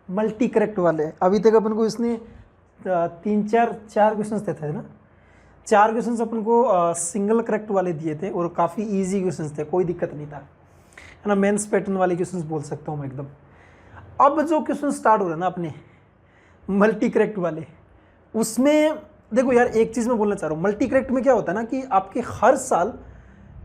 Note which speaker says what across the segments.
Speaker 1: Multi correct वाले। अभी तक अपन को इसने चार क्वेश्चंस देते थे ना, 4 क्वेश्चंस अपन को सिंगल करेक्ट वाले दिए थे और काफ़ी इजी क्वेश्चंस थे, कोई दिक्कत नहीं था, है ना। मेंस पैटर्न वाले क्वेश्चंस बोल सकता हूँ मैं एकदम। अब जो क्वेश्चन स्टार्ट हो रहे हैं ना अपने मल्टी करेक्ट वाले, उसमें देखो यार एक चीज़ मैं बोलना चाह रहा हूँ, मल्टी करेक्ट में क्या होता है ना कि आपके हर साल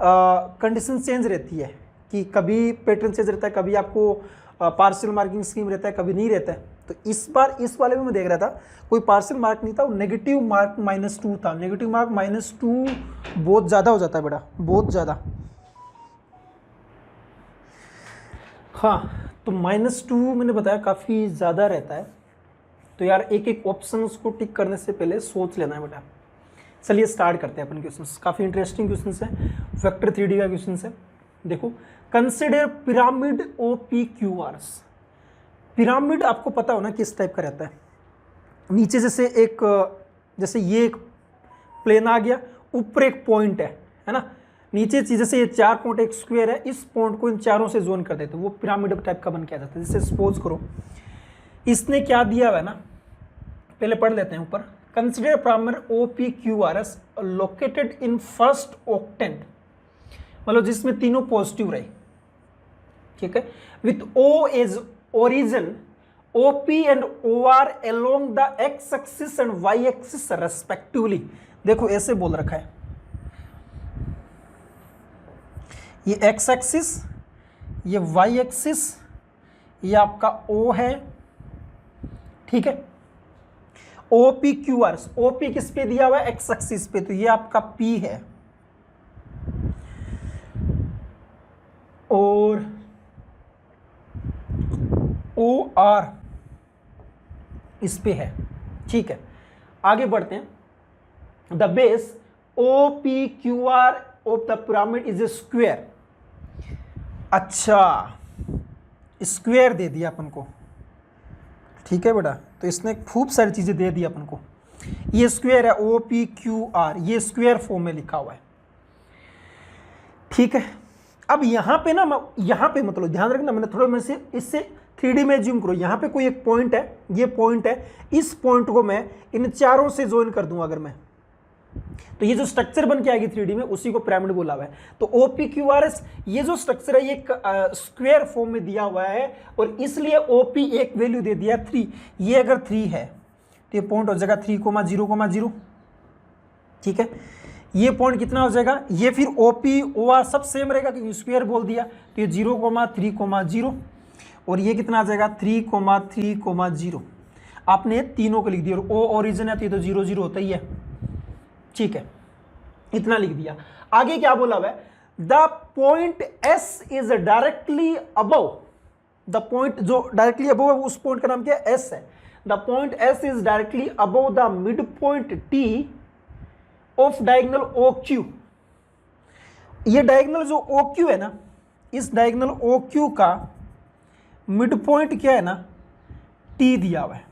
Speaker 1: कंडीशन चेंज रहती है, कि कभी पैटर्न चेंज रहता है, कभी आपको पार्शियल मार्किंग स्कीम रहता है, कभी नहीं रहता है। तो इस बार इस वाले में मैं देख रहा था कोई पार्शियल मार्क नहीं था, नेगेटिव मार्क -2 था। नेगेटिव मार्क -2 बहुत ज़्यादा हो जाता है बेटा, बहुत ज़्यादा। हाँ, तो -2 मैंने बताया काफ़ी ज़्यादा रहता है। तो यार एक एक ऑप्शन उसको टिक करने से पहले सोच लेना है बेटा। चलिए स्टार्ट करते हैं अपन क्वेश्चंस, काफ़ी इंटरेस्टिंग क्वेश्चंस है, वेक्टर 3D का क्वेश्चन है। देखो, कंसिडर पिरामिड OPQRs। पिरामिड आपको पता हो ना किस टाइप का रहता है, नीचे जैसे ये एक प्लेन आ गया, ऊपर एक पॉइंट है ना, नीचे जैसे ये 4 पॉइंट एक स्क्वायर है, इस पॉइंट को इन चारों से जोन कर देते हैं, वो पिरामिड टाइप का बन के आ जाता है। जैसे सपोज करो इसने क्या दिया हुआ है ना, पहले पढ़ लेते हैं ऊपर। Consider pyramid OPQRs located in first octant, मतलब जिसमें तीनों पॉजिटिव रहे, ठीक है, with O as origin, OP and OR along the X axis and Y axis respectively. देखो ऐसे बोल रखा है, ये X एक्सिस, ये Y एक्सिस, ये आपका O है, ठीक है। OPQRs, OP किस पे दिया हुआ है, X एक्सिस पे, तो ये आपका P है, और OR इस पे है, ठीक है। आगे बढ़ते हैं। The base OPQR of the pyramid is a square. अच्छा, स्क्वायर दे दिया अपन को, ठीक है बेटा, तो इसने खूब सारी चीजें दे दी अपन को। ये स्क्वायर है OPQR, ये स्क्वायर फॉर्म में लिखा हुआ है, ठीक है। अब यहाँ पे ना, यहाँ पे मतलब ध्यान रखना, मैंने थोड़ा में से इससे 3D में जूम करो, यहाँ पे कोई एक पॉइंट है, ये पॉइंट है, इस पॉइंट को मैं इन चारों से ज्वाइन कर दूंगा अगर मैं, तो ये जो स्ट्रक्चर बन के आएगी 3D में, उसी को पिरामिड बोला हुआ है। तो OPQRS ये जो स्ट्रक्चर है, ये स्क्वायर फॉर्म में दिया हुआ है, और इसलिए OP एक वैल्यू दे दिया 3। ये अगर 3 है तो ये पॉइंट हो जाएगा 3,0,0, ठीक है। ये पॉइंट कितना हो जाएगा, ये फिर OP OR सब सेम रहेगा क्योंकि स्क्वायर बोल दिया, तो ये 0,3,0, और ये कितना आ जाएगा 3,3,0। आपने तीनों को लिख दिया, और O ओरिजिन है तो ये तो 0,0 होता ही है, ठीक है, इतना लिख दिया। आगे क्या बोला हुआ है, the point S is directly above, the point जो डायरेक्टली अबव है उस पॉइंट का नाम क्या है, S है। The point S is directly above the mid point T of diagonal OQ। ये डायगोनल जो OQ है ना, इस डायगोनल OQ का मिड पॉइंट क्या है ना, T दिया हुआ है।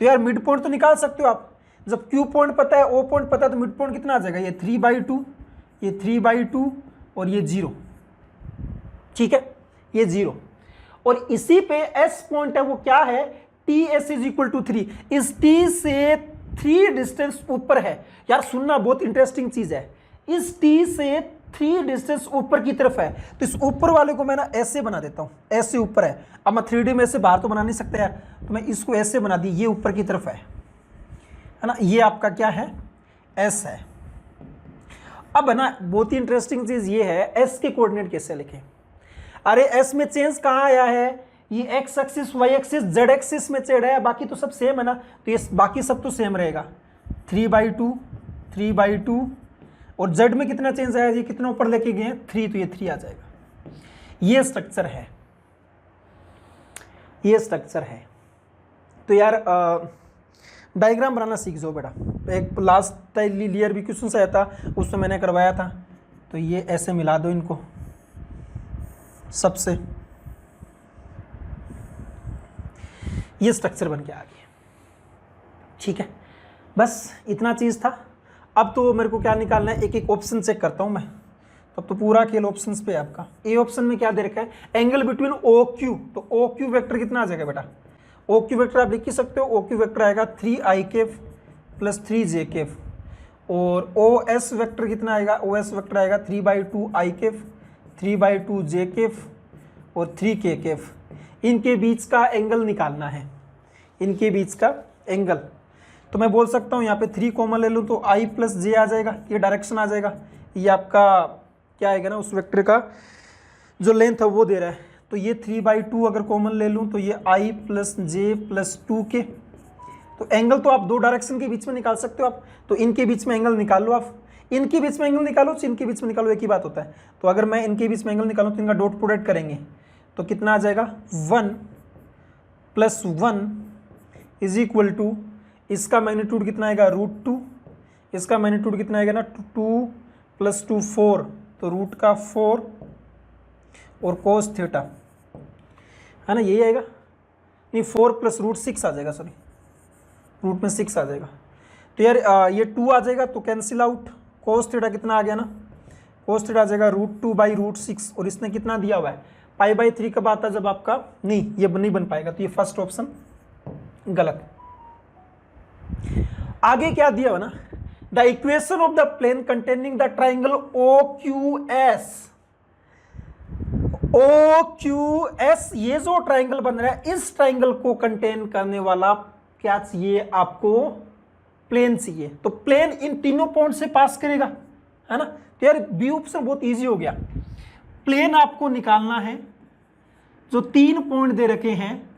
Speaker 1: तो यार मिड पॉइंट तो निकाल सकते हो आप, जब Q पॉइंट पता है, O पॉइंट पता है, तो मिड पॉइंट कितना आ जाएगा, ये 3/2, ये 3/2, और ये 0, ठीक है, ये 0। और इसी पे S पॉइंट है, वो क्या है, TS = 3। इस T से 3 डिस्टेंस ऊपर है। यार सुनना, बहुत इंटरेस्टिंग चीज है, इस T से 3 डिस्टेंस ऊपर की तरफ है, तो इस ऊपर वाले को मैं ना ऐसे बना देता हूं, ऐसे ऊपर है। अब मैं 3D में से बाहर तो बना नहीं सकता यार, तो मैं इसको ऐसे बना दी, ये ऊपर की तरफ है ना, ये आपका क्या है, S है। अब है ना बहुत ही इंटरेस्टिंग चीज ये है, S के कोऑर्डिनेट कैसे लिखें। अरे S में चेंज कहाँ आया है, ये X axis, Y axis, Z axis में चेंज है, बाकी तो सब सेम है ना, तो ये बाकी सब तो सेम रहेगा, 3/2, 3/2, और Z में कितना चेंज आया, ये कितना ऊपर लेके गए 3, तो ये 3 आ जाएगा। ये स्ट्रक्चर है, ये स्ट्रक्चर है। तो यार डायग्राम बनाना सीख जाओ बेटा। एक लास्ट ईयर भी क्वेश्चन आया था, उसमें मैंने करवाया था, तो ये ऐसे मिला दो इनको सबसे, ये स्ट्रक्चर बन के आ गया, ठीक है। बस इतना चीज़ था। अब तो मेरे को क्या निकालना है, एक एक ऑप्शन चेक करता हूँ मैं, तब तो पूरा खेल ऑप्शंस पे है आपका। ए ऑप्शन में क्या दे रखा है, एंगल बिटवीन OQ, तो OQ वेक्टर कितना आ जाएगा बेटा, ओ क्यू वेक्टर आप लिख ही सकते हो, ओ क्यू वेक्टर आएगा 3i Kaif plus 3j Kaif, और ओ एस वेक्टर कितना आएगा, ओ एस वेक्टर आएगा 3/2i कैफ 3/2j कैफ और 3k कैफ। इनके बीच का एंगल निकालना है, इनके बीच का एंगल। तो मैं बोल सकता हूँ यहाँ पे 3 कॉमन ले लूँ तो i प्लस जे आ जाएगा, ये डायरेक्शन आ जाएगा, ये आपका क्या आएगा ना, उस वेक्टर का जो लेंथ है वो दे रहा है। तो ये 3/2 अगर कॉमन ले लूँ तो ये i plus J plus 2k। तो एंगल तो आप दो डायरेक्शन के बीच में निकाल सकते हो आप, तो इनके बीच में एंगल निकाल लो आप, इनके बीच में एंगल निकालो तो इनके बीच में निकालो, एक ही बात होता है। तो अगर मैं इनके बीच में एंगल निकालूँ तो इनका डॉट प्रोडक्ट करेंगे तो कितना आ जाएगा, 1 + 1 इज इक्वल टू, इसका मैग्नीट्यूड कितना आएगा √2, इसका मैग्नीट्यूड कितना आएगा ना 2 + 2 4, तो रूट का 4 और कोस थीटा है ना, यही आएगा, नहीं 4 + √6 आ जाएगा, सॉरी रूट में 6 आ जाएगा। तो यार ये 2 आ जाएगा तो कैंसिल आउट, कोस थीटा कितना आ गया ना, कोस थीटा आ जाएगा √2/√6, और इसने कितना दिया हुआ है π/3 कब आता है, जब आपका नहीं, ये नहीं बन पाएगा, तो ये फर्स्ट ऑप्शन गलत। आगे क्या दिया हुआ ना, the equation of the plane containing the triangle OQS, ये जो ट्राइंगल बन रहा है, इस ट्राइंगल को कंटेन करने वाला क्या चाहिए आपको, प्लेन चाहिए। तो प्लेन इन तीनों पॉइंट से पास करेगा, है ना। तो यार बी ऑप्शन बहुत इजी हो गया। प्लेन आपको निकालना है, जो 3 पॉइंट दे रखे हैं,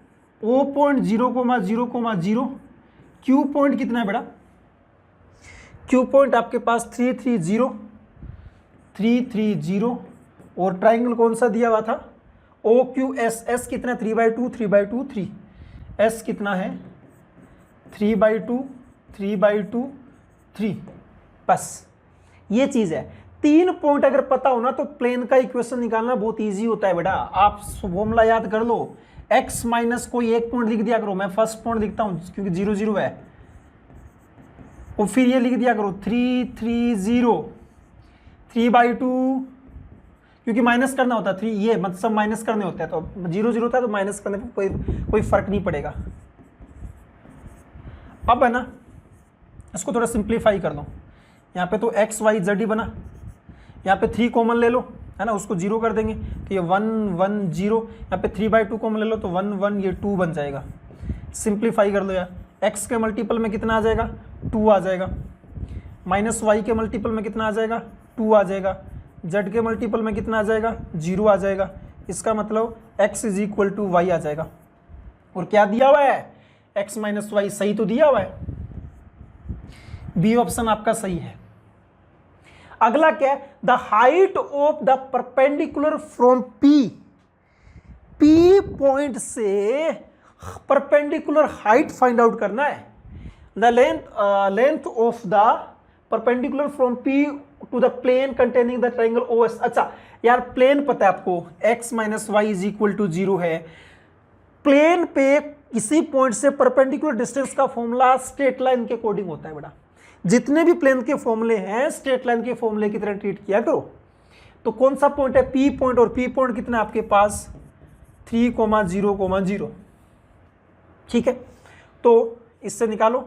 Speaker 1: O पॉइंट 0,0,0, Q पॉइंट कितना है बेटा, Q पॉइंट आपके पास 330, और ट्राइंगल कौन सा दिया हुआ था, OQS, S कितना 3/2, 3/2, 3, S कितना है 3/2, 3/2, 3, बस ये चीज है। 3 पॉइंट अगर पता हो ना तो प्लेन का इक्वेशन निकालना बहुत इजी होता है बेटा। आप फॉर्मूला याद कर लो, x माइनस कोई एक पॉइंट लिख दिया करो, मैं फर्स्ट पॉइंट लिखता हूं क्योंकि 0 0 है, और फिर ये लिख दिया करो 330, 3/2, क्योंकि माइनस करना होता है 3, ये मतलब माइनस करने होते हैं, तो 0 0 था तो माइनस करने पर कोई फर्क नहीं पड़ेगा। अब है ना, इसको थोड़ा सिंप्लीफाई कर दो, यहाँ पे तो x y z ही बना, यहाँ पे 3 कॉमन ले लो, है ना, उसको 0 कर देंगे तो ये 1 1 0, यहाँ पे 3/2 कॉमन ले लो तो 1 1, ये 2 बन जाएगा। सिंप्लीफाई कर लो यार, x के मल्टीपल में कितना आ जाएगा 2 आ जाएगा, माइनस y के मल्टीपल में कितना आ जाएगा 2 आ जाएगा, z के मल्टीपल में कितना आ जाएगा 0 आ जाएगा। इसका मतलब x = y आ जाएगा। और क्या दिया हुआ है, x - y सही तो दिया हुआ है, बी ऑप्शन आपका सही है। अगला क्या है, the height of the perpendicular from P point से परपेंडिकुलर हाइट फाइंड आउट करना है। The length of the perpendicular from P to the plane containing the triangle OS। अच्छा यार, प्लेन पता है आपको, x - y = 0 है। प्लेन पे किसी पॉइंट से परपेंडिकुलर डिस्टेंस का फॉर्मूला स्ट्रेट लाइन के अकॉर्डिंग होता है बेटा। जितने भी प्लेन के फॉर्मूले हैं स्ट्रेट लाइन के फॉर्मूले की तरह ट्रीट किया करो। तो कौन सा पॉइंट है, P पॉइंट, और P पॉइंट कितना है आपके पास 3,0,0, ठीक है। तो इससे निकालो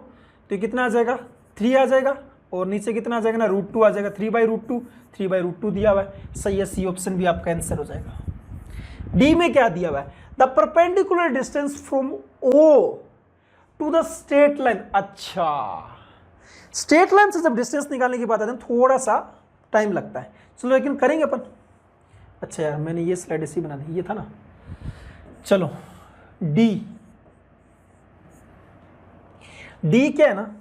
Speaker 1: तो कितना आ जाएगा 3 आ जाएगा, और नीचे कितना आ जाएगा ना √2 आ जाएगा, 3/√2, 3/√2 दिया हुआ है, सही है, सी ऑप्शन भी आपका आंसर हो जाएगा। डी में क्या दिया हुआ है, the perpendicular distance from O to the straight line. अच्छा, स्ट्रेट लाइन से जब डिस्टेंस निकालने की बात आती है थोड़ा सा टाइम लगता है, चलो लेकिन करेंगे अपन। अच्छा यार, मैंने ये स्लाइड ऐसी बना दी, ये था ना। चलो डी क्या है ना,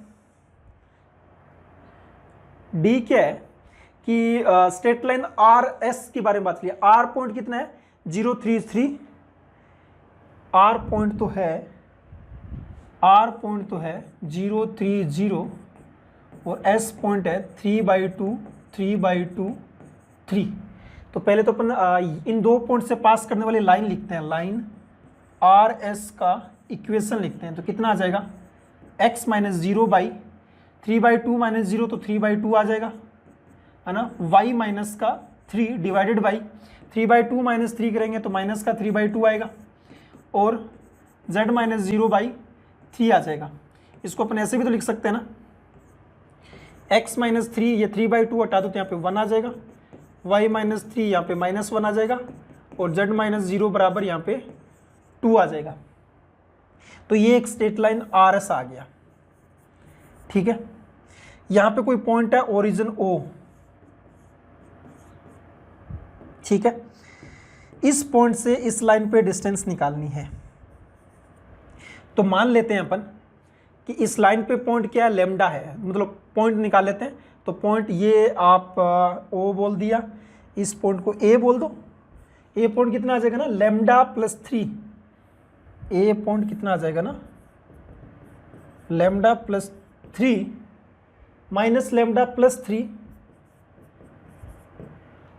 Speaker 1: डी क्या है कि स्ट्रेट लाइन RS के बारे में बात की। R पॉइंट कितना है 033, R पॉइंट तो है 030, और S पॉइंट है 3/2, 3/2, 3। तो पहले तो अपन इन दो पॉइंट से पास करने वाली लाइन लिखते हैं, लाइन RS का इक्वेशन लिखते हैं। तो कितना आ जाएगा, x - 0 3/2 - 0 तो 3/2 आ जाएगा, है ना। y माइनस का 3 डिवाइडेड बाई 3/2 - 3 करेंगे तो माइनस का 3/2 आएगा, और z माइनस 0/3 आ जाएगा। इसको अपन ऐसे भी तो लिख सकते हैं ना, x माइनस 3, ये 3/2 हटा दो तो यहाँ पे 1 आ जाएगा, y माइनस 3 यहाँ पे -1 आ जाएगा, और z माइनस 0 बराबर यहाँ पे 2 आ जाएगा। तो ये एक स्ट्रेट लाइन RS आ गया। ठीक है, यहाँ पे कोई पॉइंट है ओरिजिन O। ठीक है, इस पॉइंट से इस लाइन पे डिस्टेंस निकालनी है। तो मान लेते हैं अपन कि इस लाइन पे पॉइंट क्या है, लेमडा है, मतलब पॉइंट निकाल लेते हैं। तो पॉइंट ये आप O बोल दिया, इस पॉइंट को A बोल दो। ए पॉइंट कितना आ जाएगा ना, लेमडा प्लस 3। ए पॉइंट कितना आ जाएगा ना, lambda plus 3 minus lambda plus 3,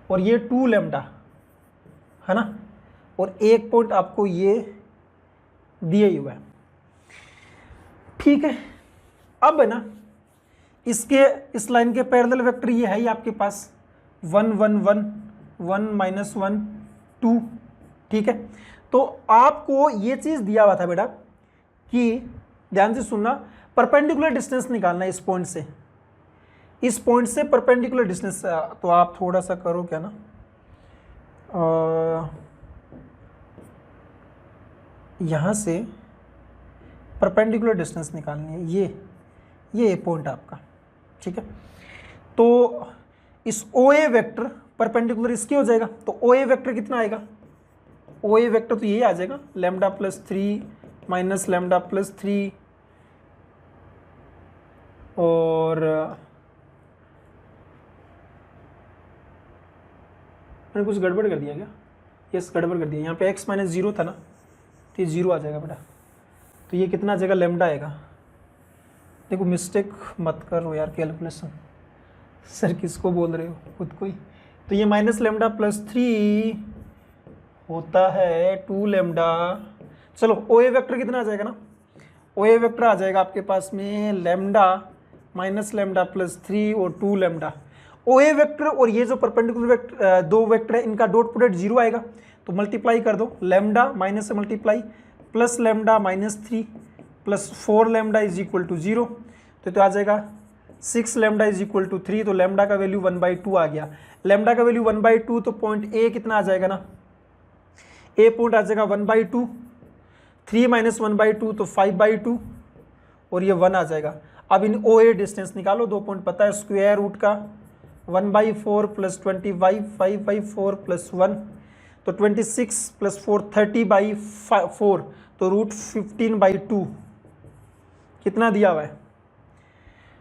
Speaker 1: और ये 2 लेमडा है ना, और एक पॉइंट आपको ये दिए ही हुआ है। ठीक है, अब है ना इसके इस लाइन के पैरेलल वेक्टर ये है ही आपके पास 1 1 1 1 माइनस 1 2। ठीक है, तो आपको ये चीज़ दिया हुआ था बेटा कि ध्यान से सुनना, परपेंडिकुलर डिस्टेंस निकालना है इस पॉइंट से, इस पॉइंट से परपेंडिकुलर डिस्टेंस। तो आप थोड़ा सा करो क्या ना, यहाँ से परपेंडिकुलर डिस्टेंस निकालनी है, ये पॉइंट आपका। ठीक है, तो इस OA वेक्टर परपेंडिकुलर इसके हो जाएगा। तो OA वेक्टर कितना आएगा, OA वेक्टर तो ये आ जाएगा lambda plus 3 minus lambda plus 3, और मैंने कुछ गड़बड़ कर दिया क्या, यस गड़बड़ कर दिया। यहाँ पे x माइनस 0 था ना, तो ये 0 आ जाएगा बेटा। तो ये कितना आ जाएगा, लेमडा आएगा। देखो मिस्टेक मत करो यार, कैलकुलेशन सर किसको बोल रहे हो, खुद को ही। तो ये माइनस लेमडा प्लस 3 होता है 2 लेमडा। चलो OA वेक्टर कितना आ जाएगा ना, OA वेक्टर आ जाएगा आपके पास में लेमडा माइनस लेमडा प्लस 3 और 2 लेमडा। OA वेक्टर और ये जो परपेंडिकुलर वेक्टर दो वेक्टर है, इनका डॉट प्रोडक्ट 0 आएगा, तो मल्टीप्लाई कर दो, लेमडा माइनस से मल्टीप्लाई प्लस लेमडा माइनस 3 प्लस 4 लेमडा इज इक्वल टू 0। तो आ जाएगा 6 लेमडा इज इक्वल टू 3। तो लेमडा का वैल्यू 1/2 आ गया। लेमडा का वैल्यू 1/2, तो पॉइंट A कितना आ जाएगा ना, A पॉइंट आ जाएगा 1/2, 3 माइनस 1/2 तो 5/2, और ये 1 आ जाएगा। अब इन OA डिस्टेंस निकालो, 2 पॉइंट पता है, स्क्वायर रूट का 1/4 प्लस 25 5/4 प्लस 1, तो 26 प्लस 4 30/4, तो रूट 15/2 कितना दिया हुआ है,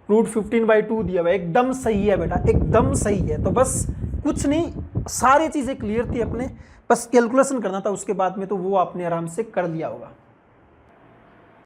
Speaker 1: रूट 15/2 दिया हुआ है। एकदम सही है बेटा, एकदम सही है। तो बस कुछ नहीं, सारी चीज़ें क्लियर थी अपने, बस कैलकुलेशन करना था उसके बाद में, तो वो आपने आराम से कर लिया होगा।